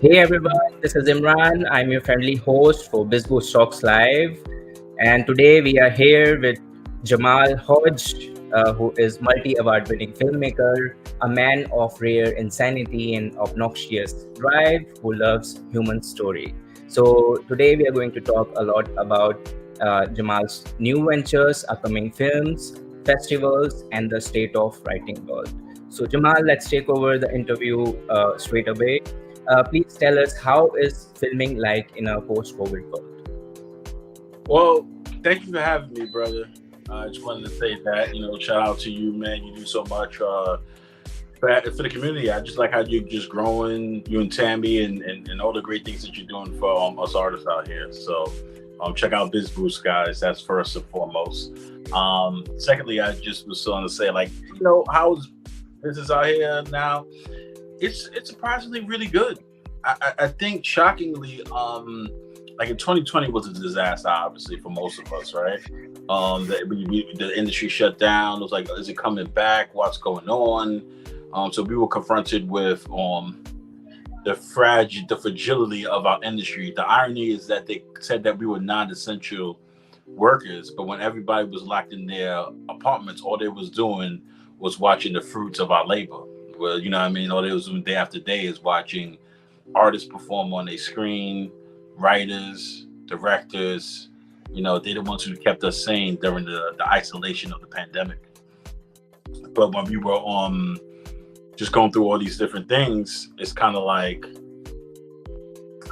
Hey everyone, this is Imran. I'm your friendly host for BIZBoost Talks Live. And today we are here with Jamal Hodge, who is multi-award winning filmmaker, a man of rare insanity and obnoxious drive who loves human story. So today we are going to talk a lot about Jamal's new ventures, upcoming films, festivals, and the state of writing world. So Jamal, let's take over the interview straight away. Please tell us, how is filming like in a post-COVID world? Well, thank you for having me, brother. I just wanted to say that, shout out to you, man. You do so much for the community. I just like how you're just growing, you and Tammy, and all the great things that you're doing for us artists out here. So check out BIZBoost, guys. That's first and foremost. Secondly, I just was going to say, how's business out here now? It's surprisingly really good. I think shockingly, like in 2020 was a disaster, obviously, for most of us, right? The industry shut down. It was like, is it coming back? What's going on? So we were confronted with the fragility of our industry. The irony is that they said that we were non-essential workers, but when everybody was locked in their apartments, all they was doing was watching the fruits of our labor. Well, you know what I mean? All they was doing day after day is watching artists perform on their screen, writers, directors. They're the ones who kept us sane during the isolation of the pandemic. But when we were just going through all these different things, it's kind of like,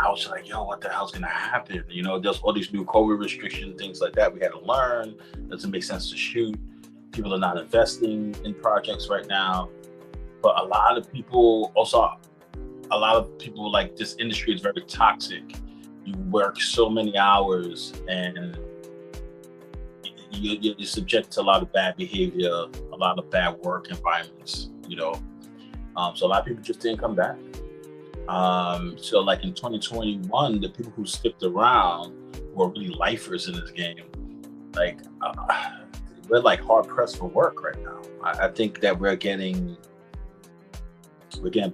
I was like, yo, what the hell's gonna happen? There's all these new COVID restrictions, things like that we had to learn. Doesn't make sense to shoot. People are not investing in projects right now. But a lot of people like, this industry is very toxic. You work so many hours and you're subject to a lot of bad behavior, a lot of bad work environments, so a lot of people just didn't come back. So like in 2021, the people who sticked around were really lifers in this game. Like, we're like hard pressed for work right now. I think that we're getting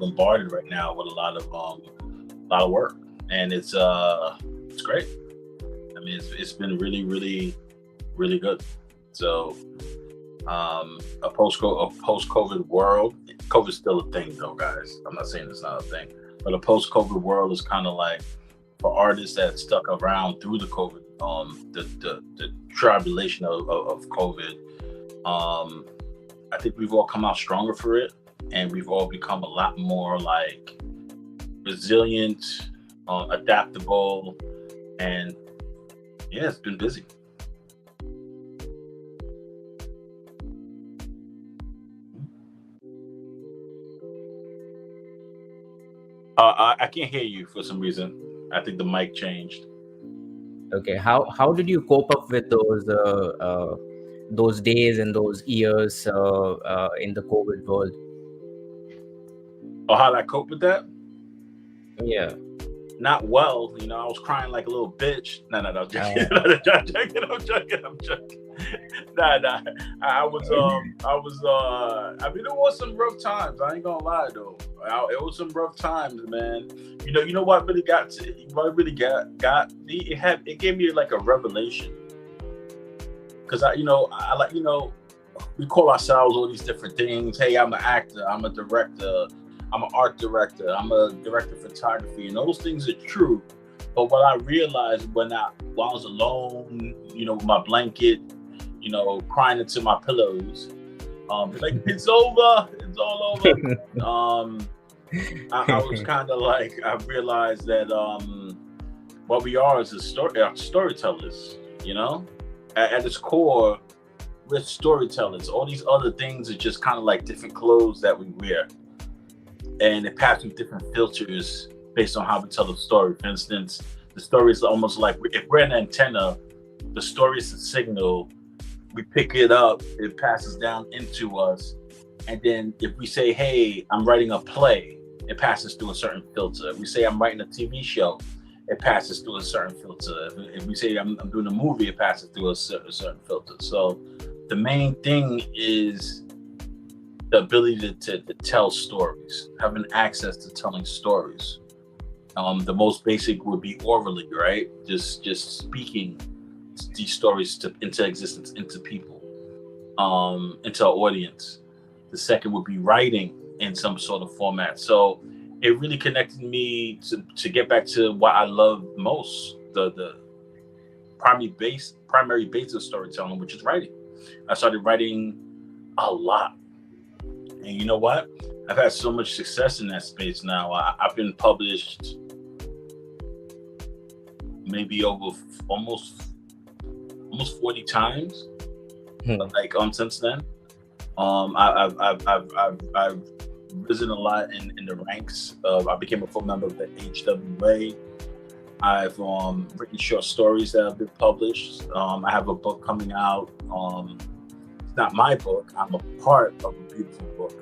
bombarded right now with a lot of work, and it's great. I mean, it's been really, really, really good. So a post-COVID world. COVID's still a thing, though, guys. I'm not saying it's not a thing, but a post-COVID world is kind of like, for artists that stuck around through the COVID, the tribulation of COVID. I think we've all come out stronger for it, and we've all become a lot more like resilient, adaptable, and yeah, it's been busy. I can't hear you for some reason. I think the mic changed. Okay, how did you cope up with those days and those years in the COVID world? Oh, how did I cope with that? Yeah. Not well. I was crying like a little bitch. No, I'm joking. I'm joking. Nah. I mean, it was some rough times. I ain't gonna lie though. It was some rough times, man. You know what really got me? It gave me like a revelation. Cause I like, we call ourselves all these different things. Hey, I'm an actor. I'm a director. I'm an art director. I'm a director of photography, and those things are true. But what I realized while I was alone, with my blanket, crying into my pillows, like, it's over, it's all over. I was kind of like, I realized that what we are is storytellers. At its core, we're storytellers. All these other things are just kind of like different clothes that we wear. And it passes through different filters based on how we tell the story. For instance, the story is almost like, if we're an antenna, the story is a signal. We pick it up, it passes down into us. And then if we say, hey, I'm writing a play, it passes through a certain filter. If we say I'm writing a TV show, it passes through a certain filter. If we say I'm doing a movie, it passes through a certain filter. So the main thing is the ability to tell stories, having access to telling stories. The most basic would be orally, right? Just speaking these stories into existence, into people, into our audience. The second would be writing in some sort of format. So it really connected me to get back to what I love most, the primary base of storytelling, which is writing. I started writing a lot, and you know what? I've had so much success in that space now. I've been published maybe over almost 40 times, like since then. I've risen a lot in the ranks. I became a full member of the HWA. I've written short stories that have been published. I have a book coming out. It's not my book. I'm a part of a beautiful book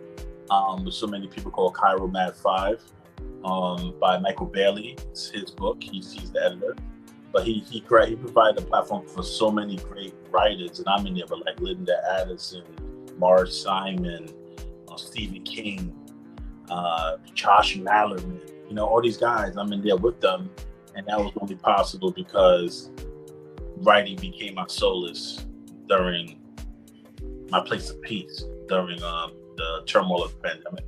with so many people called Cairo Mad 5 by Michael Bailey. It's his book. He's the editor. But he provided a platform for so many great writers, and I'm in there with like Linda Addison, Marge Simon, Stephen King, Josh Mallerman. You know, all these guys, I'm in there with them, and that was only possible because writing became my solace during my place of peace during the turmoil of the pandemic.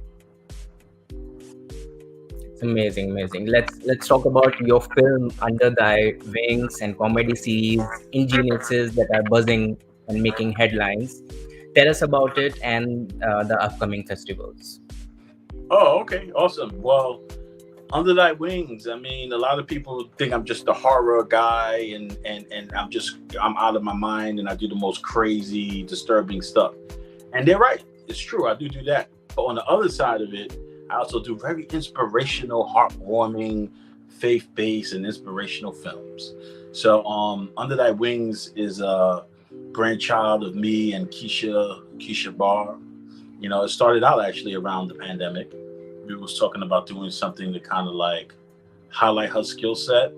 Amazing, amazing. Let's talk about your film Under Thy Wings and comedy series Ingeniouses that are buzzing and making headlines. Tell us about it and the upcoming festivals. Oh, okay, awesome. Well, Under Thy Wings, I mean, a lot of people think I'm just a horror guy and I'm out of my mind and I do the most crazy, disturbing stuff. And they're right. It's true. I do that. But on the other side of it, I also do very inspirational, heartwarming, faith-based, and inspirational films. So Under Thy Wings is a brainchild of me and Keisha Barr. You know, it started out actually around the pandemic. We was talking about doing something to kind of like highlight her skill set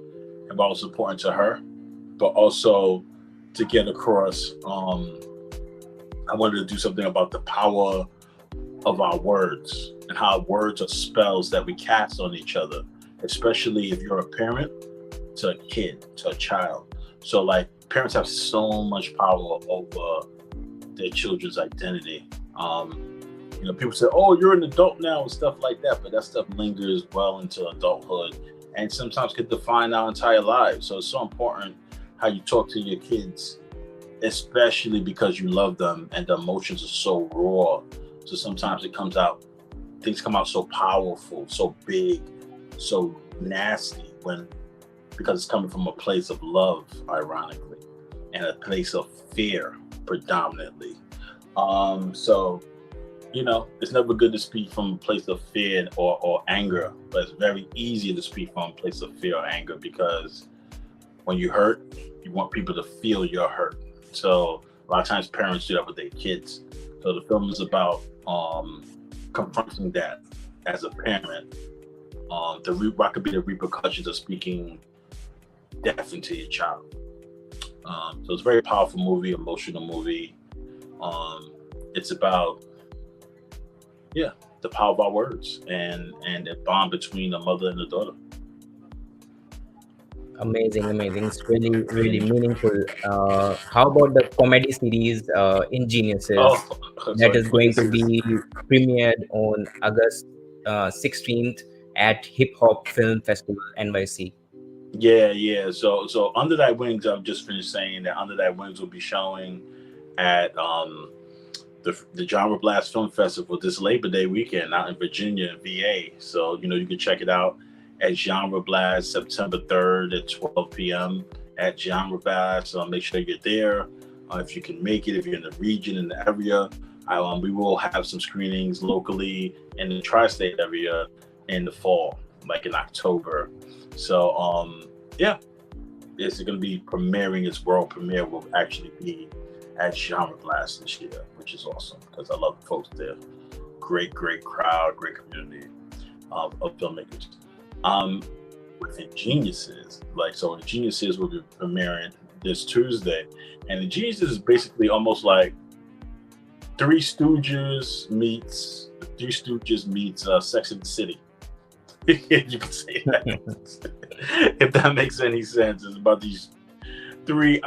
and what was important to her, but also to get across, I wanted to do something about the power of our words and how words are spells that we cast on each other, especially if you're a parent to a kid, to a child. So like parents have so much power over their children's identity. You know, people say, oh, you're an adult now and stuff like that, but that stuff lingers well into adulthood and sometimes could define our entire lives. So it's so important how you talk to your kids, especially because you love them and the emotions are so raw. So sometimes things come out so powerful, so big, so nasty because it's coming from a place of love, ironically, and a place of fear predominantly. So, you know, it's never good to speak from a place of fear or anger, but it's very easy to speak from a place of fear or anger because when you hurt, you want people to feel your hurt. So a lot of times parents do that with their kids. So the film is about confronting that as a parent. What could be the repercussions of speaking death into your child. So it's a very powerful movie, emotional movie. It's about the power of our words and the bond between a mother and a daughter. Amazing. It's really, really meaningful. How about the comedy series Ingeniouses that is going to be premiered on August 16th at Hip Hop Film Festival NYC? Yeah. So Under Thy Wings, I've just finished saying that Under Thy Wings will be showing at the Genre Blast Film Festival this Labor Day weekend out in Virginia, VA. So, you know, you can check it out at Genre Blast September 3rd at 12 p.m. at Genre Blast. So make sure you're there. If you can make it, if you're in the region, in the area, we will have some screenings locally in the tri-state area in the fall, like in October. So, it's going to be premiering. Its world premiere will actually be at Genre Blast this year, which is awesome because I love the folks there. Great crowd, great community of filmmakers. With Ingeniouses, Ingeniouses will be premiering this Tuesday, and Ingeniouses is basically almost like Three Stooges meets Sex and the City. You can say that. If that makes any sense. It's about these three,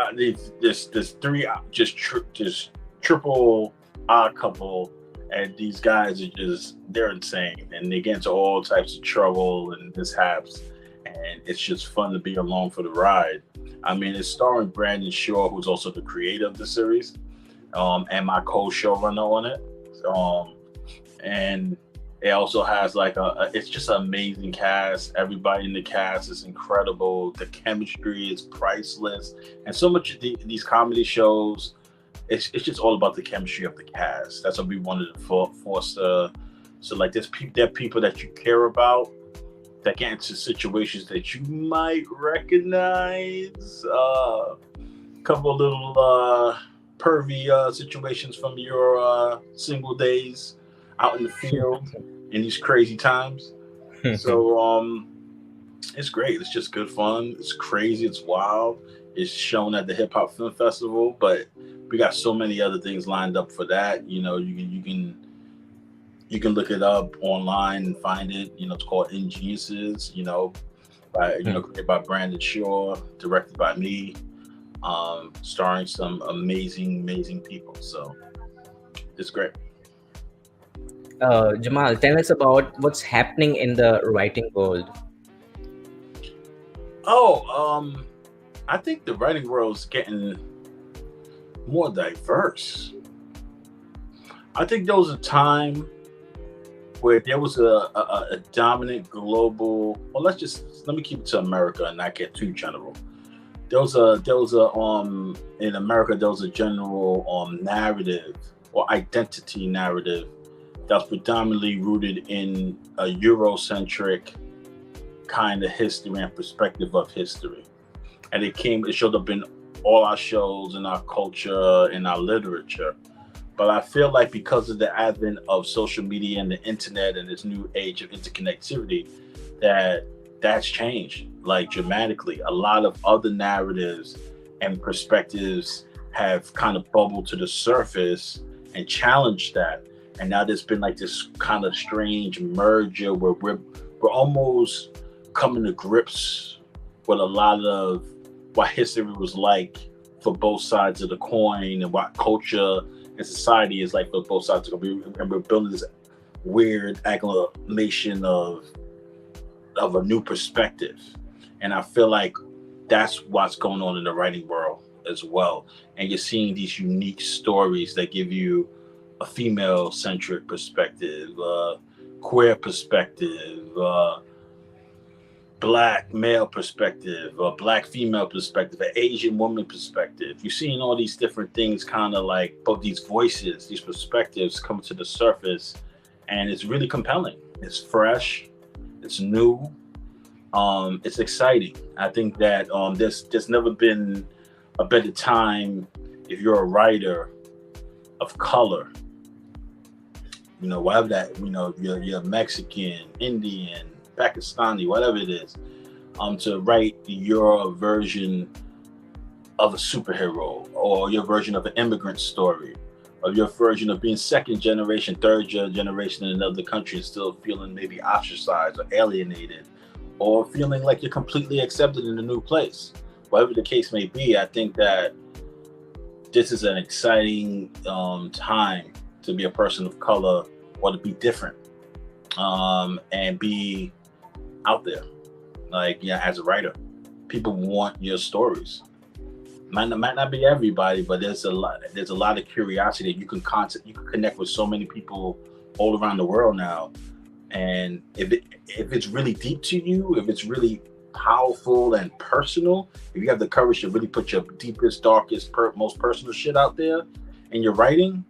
this three, just triple odd couple, and these guys are just they're insane, and they get into all types of trouble and mishaps, and it's just fun to be along for the ride. I mean, it's starring Brandon Shaw, who's also the creator of the series, and my co-showrunner on it. Um, and it also has like it's just an amazing cast. Everybody in the cast is incredible. The chemistry is priceless, and so much of these comedy shows, it's just all about the chemistry of the cast. That's what we wanted to foster. So like, there are people that you care about that get into situations that you might recognize. Couple of little pervy situations from your single days out in the field in these crazy times. So it's great. It's just good fun. It's crazy. It's wild. It's shown at the Hip Hop Film Festival, but we got so many other things lined up for that. You know, you can look it up online and find it. You know, it's called Ingeniouses. You know, created by Brandon Shaw, directed by me, starring some amazing people. So it's great. Jamal, tell us about what's happening in the writing world. Oh, I think the writing world is getting more diverse. I think there was a time where there was a dominant global. Well, let me keep it to America and not get too general. There was a in America there was a general narrative or identity narrative that's predominantly rooted in a Eurocentric kind of history and perspective of history. And it showed up in all our shows, in our culture, in our literature. But I feel like because of the advent of social media and the internet and this new age of interconnectivity, that's changed like dramatically. A lot of other narratives and perspectives have kind of bubbled to the surface and challenged that. And now there's been like this kind of strange merger where we're almost coming to grips with a lot of what history was like for both sides of the coin and what culture and society is like for both sides of the coin. And we're building this weird acclamation of a new perspective. And I feel like that's what's going on in the writing world as well. And you're seeing these unique stories that give you a female-centric perspective, queer perspective, black male perspective, a black female perspective, an Asian woman perspective. You're seeing all these different things, kind of like both these voices, these perspectives come to the surface, and it's really compelling. It's fresh, it's new, it's exciting. I think that there's never been a better time if you're a writer of color. You know, whatever that, you're Mexican, Indian, Pakistani, whatever it is, to write your version of a superhero, or your version of an immigrant story, or your version of being second generation, third generation in another country and still feeling maybe ostracized or alienated, or feeling like you're completely accepted in a new place. Whatever the case may be, I think that this is an exciting time to be a person of color or to be different, and be out there. Like, as a writer, people want your stories. Might not be everybody, but there's a lot of curiosity. You can connect with so many people all around the world now. And if it's really deep to you, if it's really powerful and personal, if you have the courage to really put your deepest, darkest, most personal shit out there in your writing,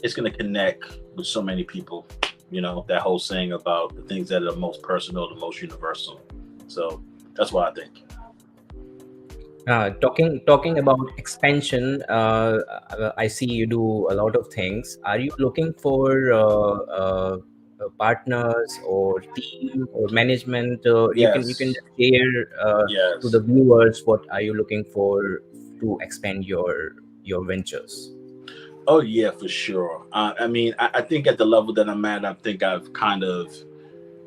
it's going to connect with so many people. You know, that whole saying about the things that are the most personal, the most universal. So that's what I think. Talking about expansion, I see you do a lot of things. Are you looking for partners or team or management? You can Yes. just share to Yes. the viewers, what are you looking for to expand your ventures? Oh yeah, for sure. I mean, I think at the level that I'm at, I think I've kind of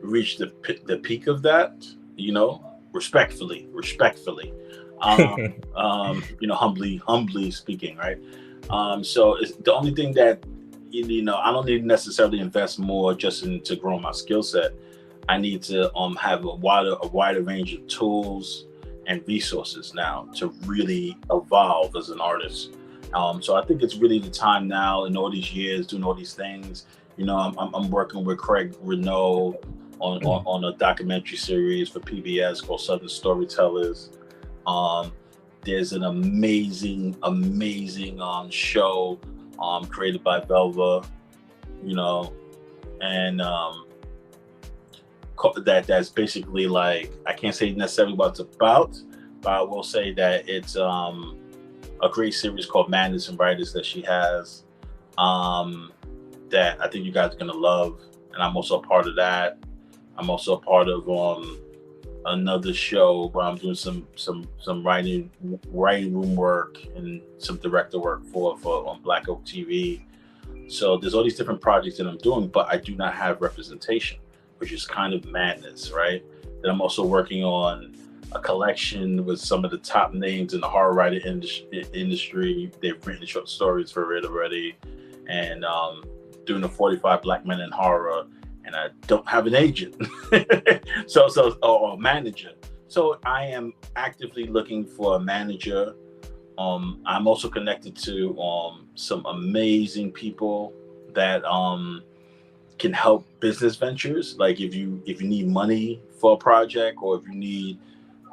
reached the peak of that, respectfully, humbly speaking, right? So it's the only thing that, I don't need to necessarily invest more just to grow my skill set. I need to have a wider range of tools and resources now to really evolve as an artist. So I think it's really the time now, in all these years doing all these things. I'm working with Craig Renault on a documentary series for PBS called Southern Storytellers. There's an amazing show created by Velva, and that's basically, like, I can't say necessarily what it's about, but I will say that it's a great series called Madness and Writers that she has, that I think you guys are gonna love. And I'm also a part of that. I'm also a part of another show where I'm doing some writing room work and some director work for on Black Oak TV. So there's all these different projects that I'm doing, but I do not have representation, which is kind of madness, right? Then I'm also working on a collection with some of the top names in the horror writing industry. They've written short stories for it already, and doing the 45 Black Men in Horror. And I don't have an agent, or manager. So I am actively looking for a manager. I'm also connected to some amazing people that can help business ventures. Like if you need money for a project, or if you need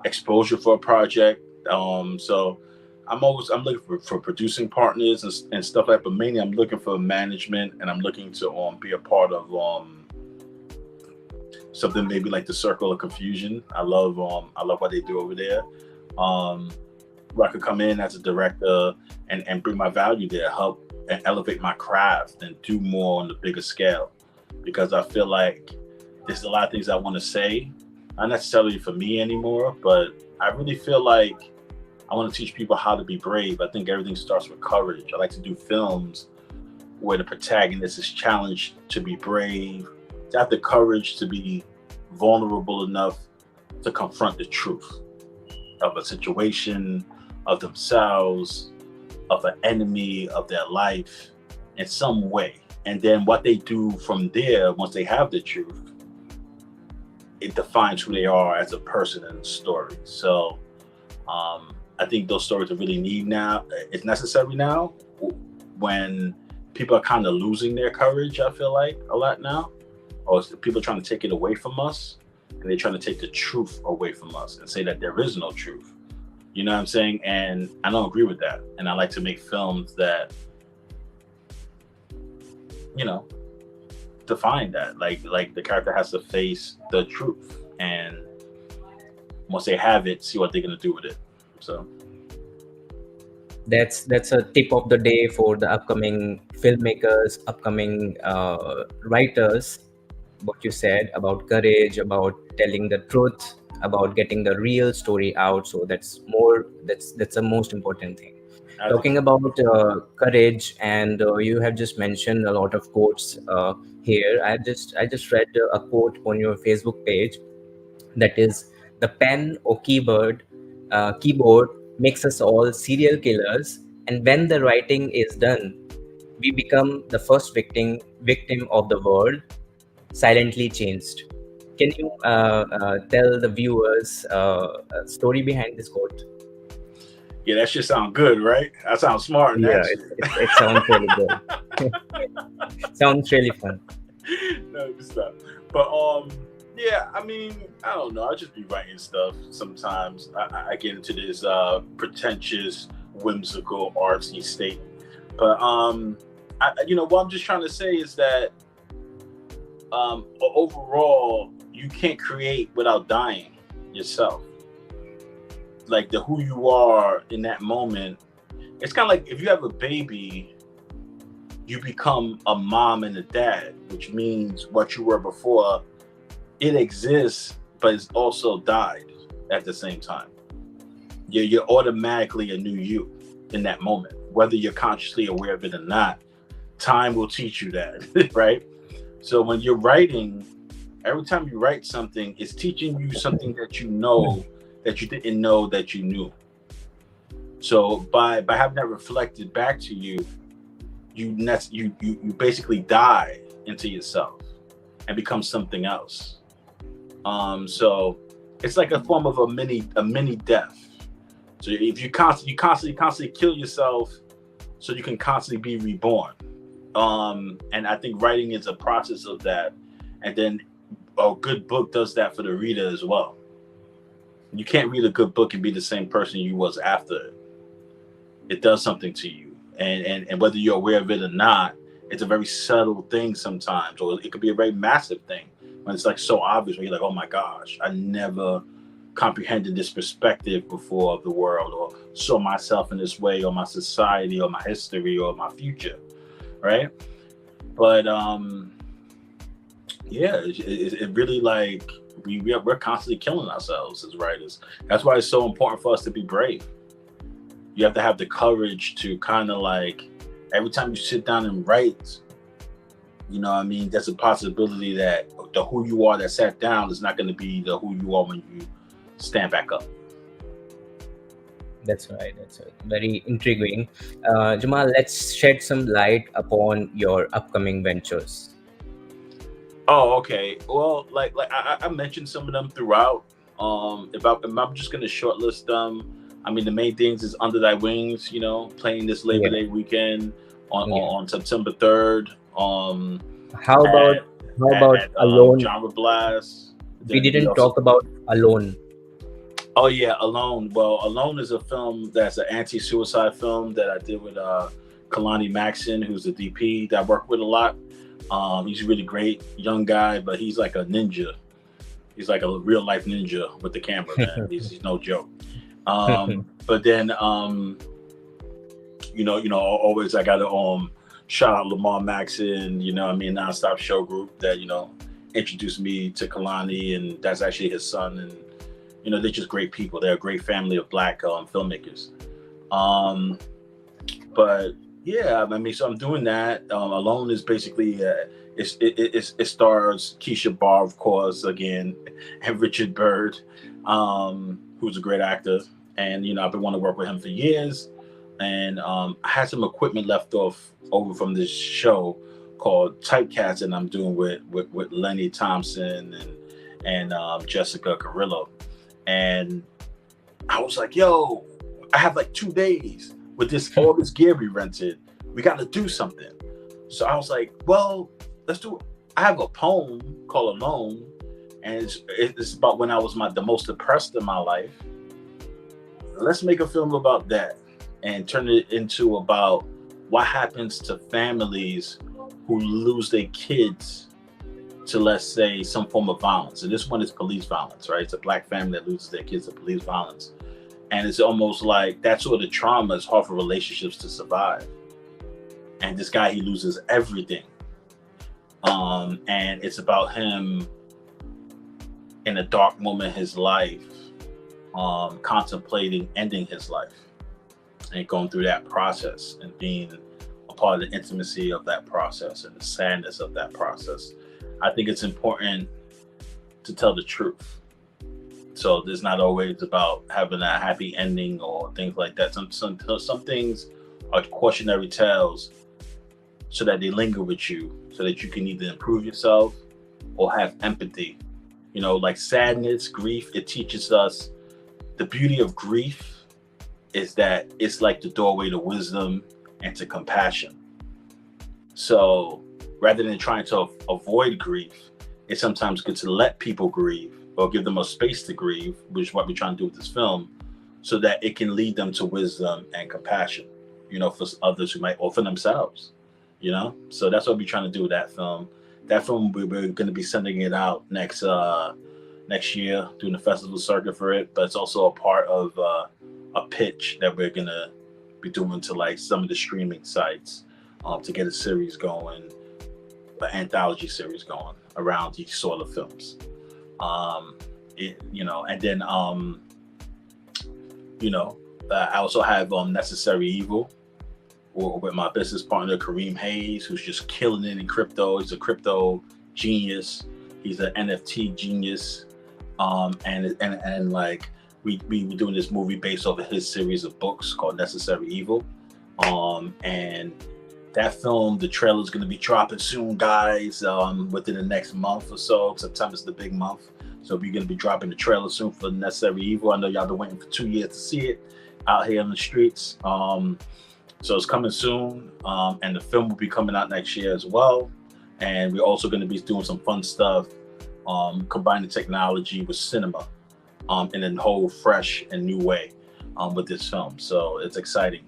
exposure for a project. So I'm looking for producing partners and stuff like that. But mainly I'm looking for management, and I'm looking to be a part of something maybe like the Circle of Confusion. I love what they do over there. Where I could come in as a director and bring my value there, help and elevate my craft and do more on the bigger scale. Because I feel like there's a lot of things I want to say, not necessarily for me anymore, but I really feel like I want to teach people how to be brave. I think everything starts with courage. I like to do films where the protagonist is challenged to be brave, to have the courage to be vulnerable enough to confront the truth of a situation, of themselves, of an enemy, of their life in some way. And then what they do from there, once they have the truth, it defines who they are as a person in the story. So I think those stories are really need now. It's necessary now when people are kind of losing their courage, I feel like, a lot now. Or people trying to take it away from us, and they're trying to take the truth away from us and say that there is no truth. You know what I'm saying? And I don't agree with that. And I like to make films that, define that. Like the character has to face the truth, and once they have it, see what they're gonna do with it. So that's a tip of the day for the upcoming filmmakers, upcoming writers. What you said about courage, about telling the truth, about getting the real story out. So that's the most important thing. Talking about courage, and you have just mentioned a lot of quotes here. I just read a quote on your Facebook page, that is, the pen or keyboard makes us all serial killers, and when the writing is done, we become the first victim of the world, silently changed. Can you tell the viewers a story behind this quote? Yeah, that shit sound good, right? That sounds smart. Yeah, it sounds really good. Sounds really fun. No, good stuff. But yeah, I mean, I don't know. I just be writing stuff sometimes. I get into this pretentious, whimsical, artsy state. But what I'm just trying to say is that overall, you can't create without dying yourself. Like who you are in that moment. It's kind of like if you have a baby, you become a mom and a dad, which means what you were before, it exists, but it's also died at the same time. You're automatically a new you in that moment, whether you're consciously aware of it or not. Time will teach you that, right? So when you're writing, Every time you write something, it's teaching you something that you know that you didn't know that you knew. So by having that reflected back to you, you basically die into yourself and become something else. So it's like a form of a mini death. So if you constantly kill yourself, so you can constantly be reborn. And I think writing is a process of that. And then a good book does that for the reader as well. You can't read a good book and be the same person you was after it. It does something to you. And whether you're aware of it or not, it's a very subtle thing sometimes, or it could be a very massive thing when it's like so obvious when you're like, oh my gosh, I never comprehended this perspective before of the world, or saw myself in this way, or my society, or my history, or my future, right? But yeah, it really like we're constantly killing ourselves as writers. That's why it's so important for us to be brave. You have to have the courage to kind of like, every time you sit down and write, you know what I mean, there's a possibility that the who you are that sat down is not going to be the who you are when you stand back up. That's right. That's right. Very intriguing. Jamal, let's shed some light upon your upcoming ventures. Oh, okay. Well, like I mentioned some of them throughout. If I'm just gonna shortlist them, I mean the main things is Under Thy Wings, you know, playing this Labor Yeah. Day weekend Yeah. on September 3rd. How about Alone? Genre Blast. We Then didn't talk about Alone. Oh yeah, Alone. Well, Alone is a film that's an anti-suicide film that I did with Kalani Maxon, who's the DP that I work with a lot. He's a really great young guy, but he's like a ninja. He's like a real life ninja with the camera, man. He's no joke. But then, always I got to shout out Lamar Maxon, you know what I mean, Nonstop Show Group that, introduced me to Kalani, and that's actually his son. And, they're just great people. They're a great family of Black filmmakers. But yeah, I mean, so I'm doing that. Alone is basically, it stars Keisha Barr, of course, again, and Richard Byrd, who's a great actor. And, I've been wanting to work with him for years. And I had some equipment left over from this show called Typecast, and I'm doing with Lenny Thompson and Jessica Carrillo. And I was like, yo, I have like 2 days with all this gear we rented. We got to do something. So I was like, well, let's do it. I have a poem called Alone, and it's about when I was the most depressed in my life. Let's make a film about that and turn it into about what happens to families who lose their kids to, let's say, some form of violence. And this one is police violence, right? It's a Black family that loses their kids to police violence. And it's almost like that sort of trauma is hard for relationships to survive. And this guy, he loses everything. And it's about him in a dark moment in his life, contemplating ending his life and going through that process and being a part of the intimacy of that process and the sadness of that process. I think it's important to tell the truth. So there's not always about having a happy ending or things like that. Some things are cautionary tales so that they linger with you, so that you can either improve yourself or have empathy. Like sadness, grief, it teaches us the beauty of grief is that it's like the doorway to wisdom and to compassion. So rather than trying to avoid grief, it's sometimes good to let people grieve or give them a space to grieve, which is what we're trying to do with this film, so that it can lead them to wisdom and compassion, for others who might, or for themselves, So that's what we're trying to do with that film. That film, we're going to be sending it out next year, doing the festival circuit for it, but it's also a part of a pitch that we're going to be doing to like some of the streaming sites to get a series going, an anthology series going around these sort of films. And then I also have Necessary Evil with my business partner Kareem Hayes, who's just killing it in crypto. He's a crypto genius. He's an NFT genius, and like we were doing this movie based off of his series of books called Necessary Evil, and that film, the trailer is going to be dropping soon, guys. Within the next month or so. September's the big month, so we're going to be dropping the trailer soon for Necessary Evil. I know y'all been waiting for 2 years to see it out here in the streets. So it's coming soon, and the film will be coming out next year as well. And we're also going to be doing some fun stuff, combining technology with cinema, in a whole fresh and new way, with this film. So it's exciting.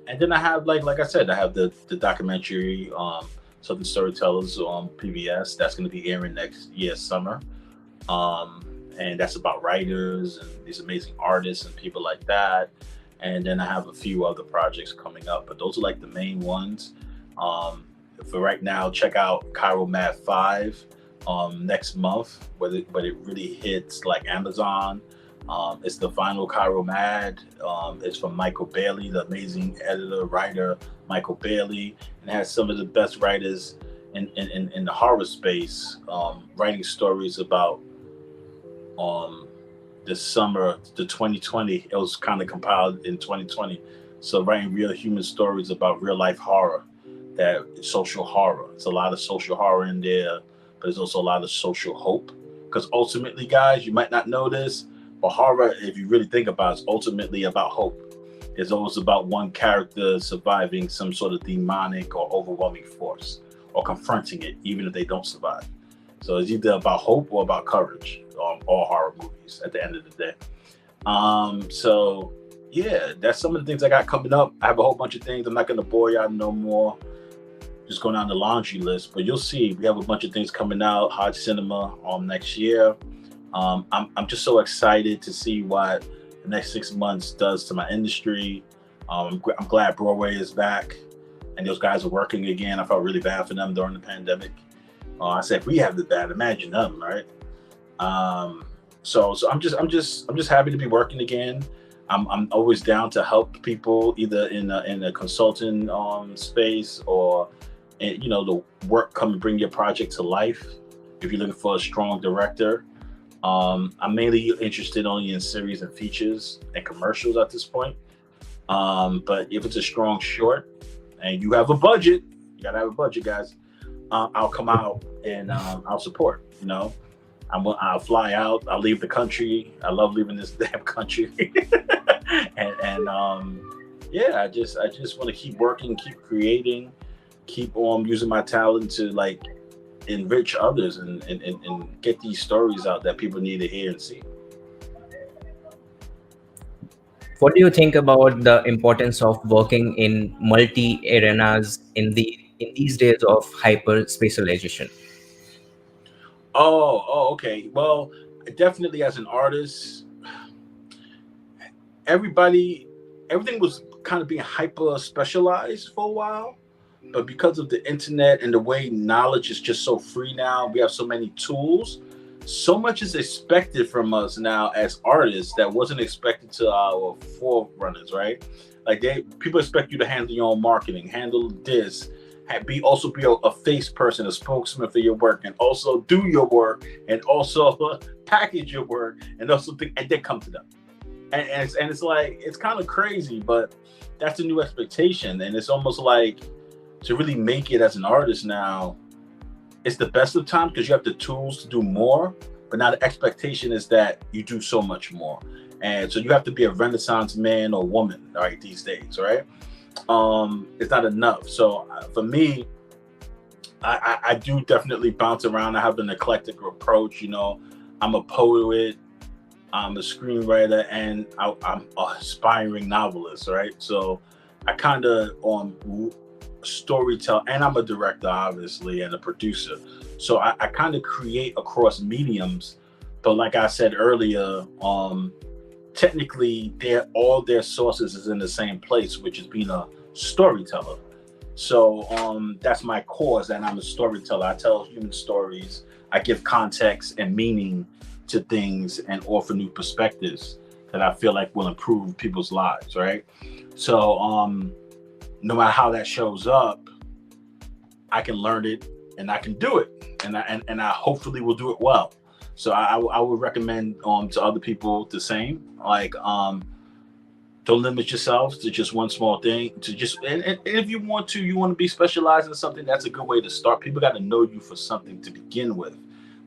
And then I have, like I said, I have the documentary, Southern Storytellers on PBS. That's going to be airing next year summer. And that's about writers and these amazing artists and people like that. And then I have a few other projects coming up, but those are like the main ones. For right now, check out Cairo Mad 5 next month, but it really hits like Amazon. It's the final Cairo Mad. It's from Michael Bailey, the amazing editor, writer, Michael Bailey, and it has some of the best writers in the horror space, writing stories about the summer, the 2020. It was kind of compiled in 2020. So writing real human stories about real life horror, that social horror. It's a lot of social horror in there, but there's also a lot of social hope. Because ultimately, guys, you might not know this, but horror, if you really think about it, is ultimately about hope. It's always about one character surviving some sort of demonic or overwhelming force, or confronting it, even if they don't survive. So it's either about hope or about courage, all horror movies at the end of the day. So yeah, that's some of the things I got coming up. I have a whole bunch of things. I'm not going to bore y'all no more. Just going down the laundry list, but you'll see we have a bunch of things coming out. Hodge Cinema next year. I'm just so excited to see what the next 6 months does to my industry. I'm glad Broadway is back and those guys are working again. I felt really bad for them during the pandemic. I said, if we have the bad, imagine them, right? So I'm just happy to be working again. I'm always down to help people, either in a consulting space, or the work come and bring your project to life. If you're looking for a strong director, I'm mainly interested only in series and features and commercials at this point. But if it's a strong short and you have a budget, you gotta have a budget, guys. I'll come out and I'll support. I'll fly out. I'll leave the country. I love leaving this damn country. and yeah, I just want to keep working, keep creating, keep on using my talent to like enrich others and get these stories out that people need to hear and see. What do you think about the importance of working in multi arenas in these days of hyper specialization? Okay. Well, definitely as an artist, everything was kind of being hyper specialized for a while. But because of the internet and the way knowledge is just so free now, we have so many tools. So much is expected from us now as artists that wasn't expected to our forerunners, right? Like people expect you to handle your own marketing, handle this, also be a face person, a spokesman for your work, and also do your work, and also package your work, and also think, and then come to them. And it's like, it's kind of crazy, but that's a new expectation, and it's almost like, to really make it as an artist now, it's the best of times because you have the tools to do more, but now the expectation is that you do so much more. And so you have to be a Renaissance man or woman, right, these days, right? It's not enough. So for me, I do definitely bounce around. I have an eclectic approach. I'm a poet, I'm a screenwriter, and I'm an aspiring novelist, right? So I kind of storytell, and I'm a director, obviously, and a producer. So I kind of create across mediums. But like I said earlier, technically all their sources is in the same place, which is being a storyteller. So that's my cause, and I'm a storyteller. I tell human stories. I give context and meaning to things and offer new perspectives that I feel like will improve people's lives, right? So no matter how that shows up, I can learn it and I can do it, and I hopefully will do it well. So I would recommend to other people the same. Like don't limit yourselves to just one small thing. To just and if you want to be specialized in something, that's a good way to start. People got to know you for something to begin with,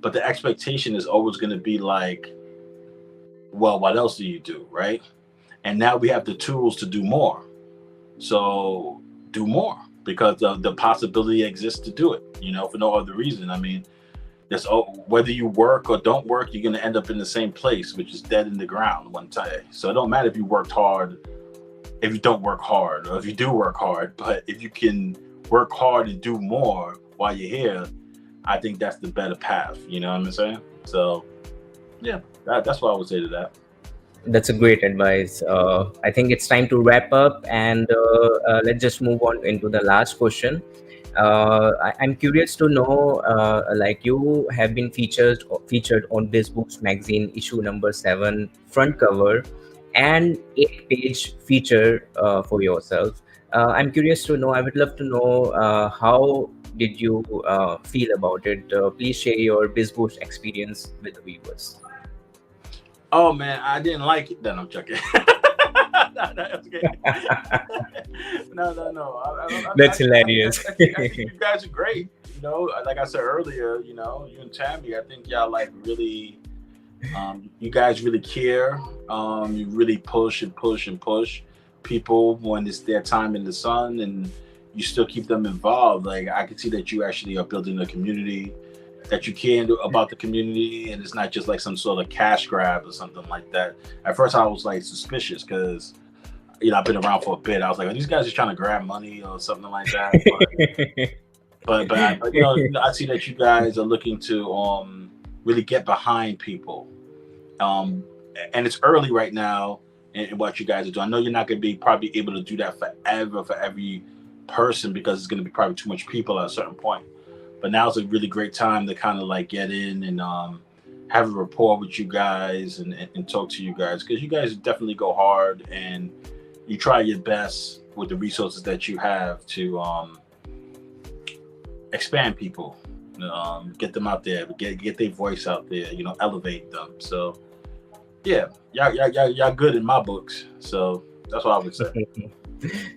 but the expectation is always going to be like, well, what else do you do, right? And now we have the tools to do more. So do more because the possibility exists to do it. For no other reason. I mean, that's whether you work or don't work, you're going to end up in the same place, which is dead in the ground one day. So it don't matter if you worked hard, if you don't work hard, or if you do work hard. But if you can work hard and do more while you're here, I think that's the better path. You know what I'm saying? So yeah, that's what I would say to that. That's a great advice. I think it's time to wrap up, and let's just move on into the last question. I'm curious to know, like you have been featured on BIZBoost magazine issue number 7 front cover and 8-page feature for yourself. I'm curious to know. I would love to know how did you feel about it. Please share your BIZBoost experience with the viewers. Oh man, I didn't like it. Then I'm joking. That's okay. No. That's hilarious. I think you guys are great. Like I said earlier, you and Tammy, I think y'all like really, you guys really care. You really push and push and push people when it's their time in the sun, and you still keep them involved. Like I can see that you actually are building a community, that you care about the community, and it's not just like some sort of cash grab or something like that. At first I was like suspicious because I've been around for a bit. I was like, are these guys just trying to grab money or something like that? But I see that you guys are looking to really get behind people, and it's early right now in what you guys are doing. I know you're not going to be probably able to do that forever for every person because it's going to be probably too much people at a certain point. But now's a really great time to kind of like get in and have a rapport with you guys and talk to you guys, because you guys definitely go hard and you try your best with the resources that you have to expand people, get them out there, get their voice out there, elevate them. So yeah, y'all good in my books. So that's what I would say.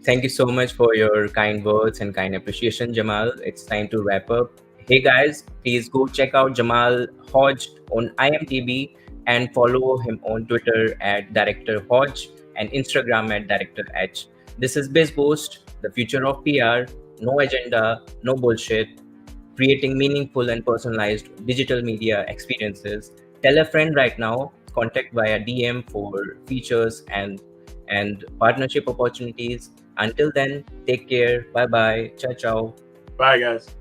Thank you so much for your kind words and kind appreciation, Jamal. It's time to wrap up. Hey guys, please go check out Jamal Hodge on IMDb and follow him on Twitter at Director Hodge and Instagram at Director H. This is BIZBoost, the future of PR. No agenda, no bullshit. Creating meaningful and personalized digital media experiences. Tell a friend right now. Contact via DM for features and partnership opportunities. Until then, take care. Bye bye. Ciao, ciao. Bye, guys.